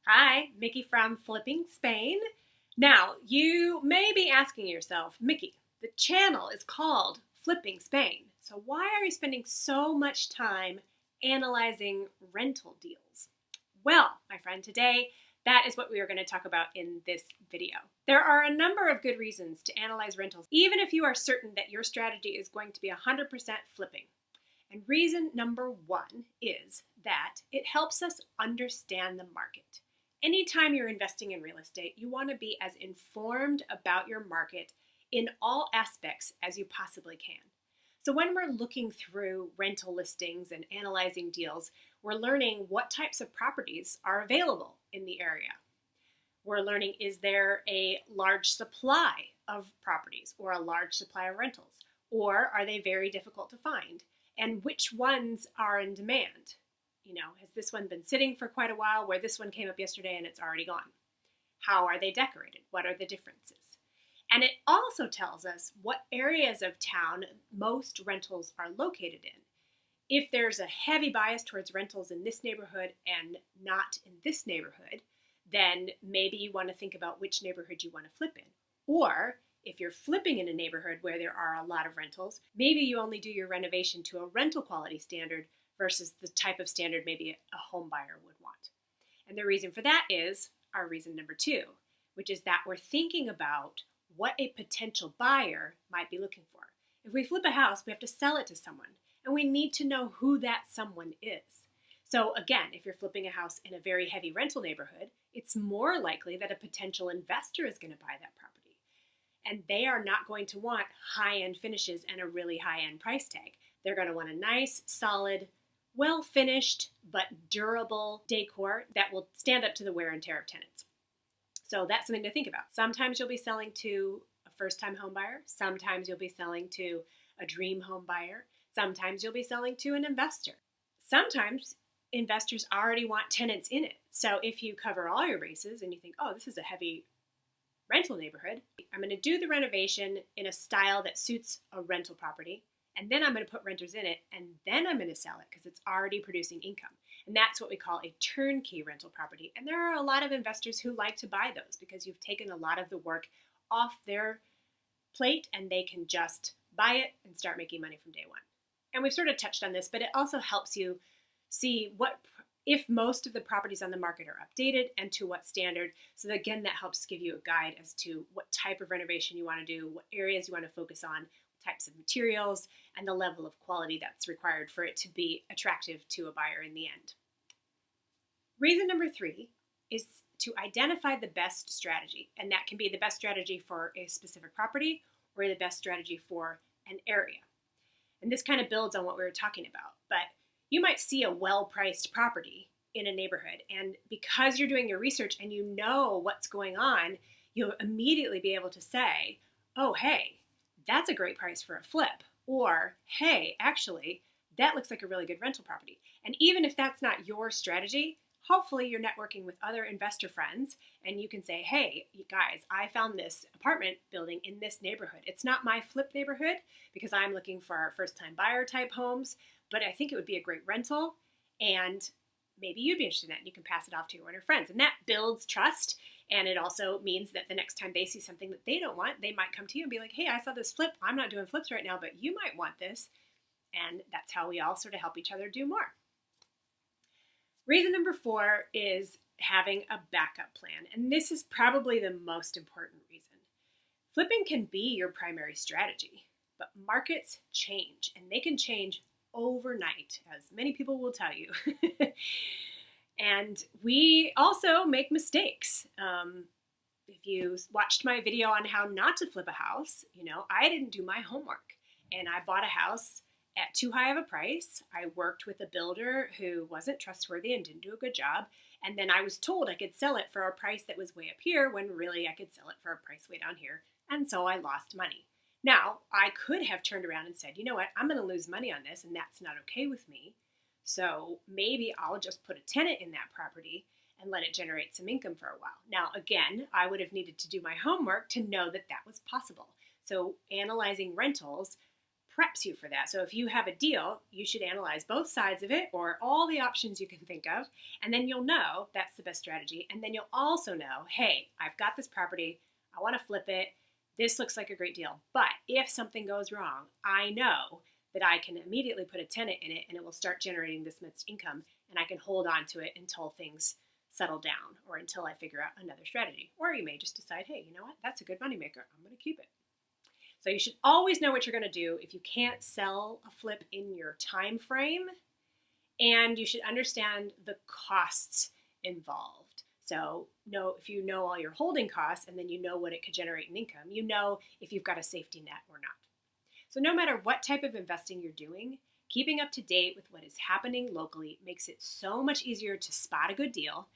Hi, Mickey from Flipping Spain. Now, you may be asking yourself, Mickey, the channel is called Flipping Spain, so why are you spending so much time analyzing rental deals? Well, my friend, today that is what we are going to talk about in this video. There are a number of good reasons to analyze rentals, even if you are certain that your strategy is going to be 100% flipping. And reason number one is that it helps us understand the market. Anytime you're investing in real estate, you want to be as informed about your market in all aspects as you possibly can. So when we're looking through rental listings and analyzing deals, we're learning what types of properties are available in the area. We're learning, is there a large supply of properties or a large supply of rentals? Or are they very difficult to find? And which ones are in demand? Has this one been sitting for quite a while where this one came up yesterday and it's already gone? How are they decorated? What are the differences? And it also tells us what areas of town most rentals are located in. If there's a heavy bias towards rentals in this neighborhood and not in this neighborhood, then maybe you want to think about which neighborhood you want to flip in. Or if you're flipping in a neighborhood where there are a lot of rentals, maybe you only do your renovation to a rental quality standard versus the type of standard maybe a home buyer would want. And the reason for that is our reason number two, which is that we're thinking about what a potential buyer might be looking for. If we flip a house, we have to sell it to someone, and we need to know who that someone is. So again, if you're flipping a house in a very heavy rental neighborhood, it's more likely that a potential investor is going to buy that property. And they are not going to want high-end finishes and a really high-end price tag. They're going to want a nice, solid, well-finished, but durable decor that will stand up to the wear and tear of tenants. So that's something to think about. Sometimes you'll be selling to a first-time home buyer. Sometimes you'll be selling to a dream home buyer. Sometimes you'll be selling to an investor. Sometimes investors already want tenants in it. So if you cover all your bases and you think, oh, this is a heavy rental neighborhood, I'm going to do the renovation in a style that suits a rental property, and then I'm going to put renters in it, and then I'm going to sell it because it's already producing income. And that's what we call a turnkey rental property. And there are a lot of investors who like to buy those because you've taken a lot of the work off their plate and they can just buy it and start making money from day one. And we've sort of touched on this, but it also helps you see if most of the properties on the market are updated and to what standard. So again, that helps give you a guide as to what type of renovation you want to do, what areas you want to focus on, types of materials, and the level of quality that's required for it to be attractive to a buyer in the end. Reason number three is to identify the best strategy, and that can be the best strategy for a specific property or the best strategy for an area. And this kind of builds on what we were talking about, but you might see a well-priced property in a neighborhood, and because you're doing your research and you know what's going on, you'll immediately be able to say, oh, hey, that's a great price for a flip. Or, hey, actually, that looks like a really good rental property. And even if that's not your strategy, hopefully you're networking with other investor friends and you can say, hey, you guys, I found this apartment building in this neighborhood. It's not my flip neighborhood because I'm looking for first-time buyer type homes, but I think it would be a great rental and maybe you'd be interested in that and you can pass it off to one of your friends. And that builds trust. And it also means that the next time they see something that they don't want, they might come to you and be like, hey, I saw this flip. I'm not doing flips right now, but you might want this. And that's how we all sort of help each other do more. Reason number four is having a backup plan. And this is probably the most important reason. Flipping can be your primary strategy, but markets change and they can change overnight, as many people will tell you. And we also make mistakes. If you watched my video on how not to flip a house, I didn't do my homework and I bought a house at too high of a price. I worked with a builder who wasn't trustworthy and didn't do a good job. And then I was told I could sell it for a price that was way up here when really I could sell it for a price way down here. And so I lost money. Now, I could have turned around and said, you know what, I'm going to lose money on this and that's not okay with me. So maybe I'll just put a tenant in that property and let it generate some income for a while. Now, again, I would have needed to do my homework to know that that was possible. So analyzing rentals preps you for that. So if you have a deal, you should analyze both sides of it or all the options you can think of, and then you'll know that's the best strategy. And then you'll also know, hey, I've got this property, I want to flip it. This looks like a great deal. But if something goes wrong, I know that I can immediately put a tenant in it and it will start generating this much income, and I can hold on to it until things settle down or until I figure out another strategy. Or you may just decide, hey, you know what? That's a good moneymaker. I'm going to keep it. So you should always know what you're going to do if you can't sell a flip in your time frame, and you should understand the costs involved. So if you know all your holding costs and then you know what it could generate in income, you know if you've got a safety net or not. So no matter what type of investing you're doing, keeping up to date with what is happening locally makes it so much easier to spot a good deal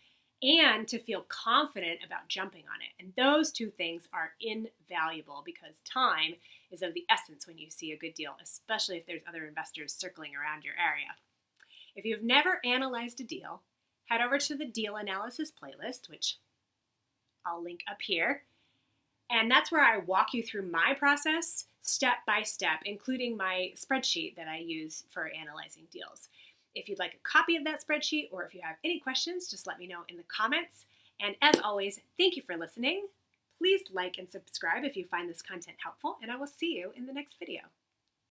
and to feel confident about jumping on it. And those two things are invaluable because time is of the essence when you see a good deal, especially if there's other investors circling around your area. If you've never analyzed a deal, head over to the deal analysis playlist, which I'll link up here. And that's where I walk you through my process step by step, including my spreadsheet that I use for analyzing deals. If you'd like a copy of that spreadsheet or if you have any questions, just let me know in the comments. And as always, thank you for listening. Please like and subscribe if you find this content helpful, and I will see you in the next video.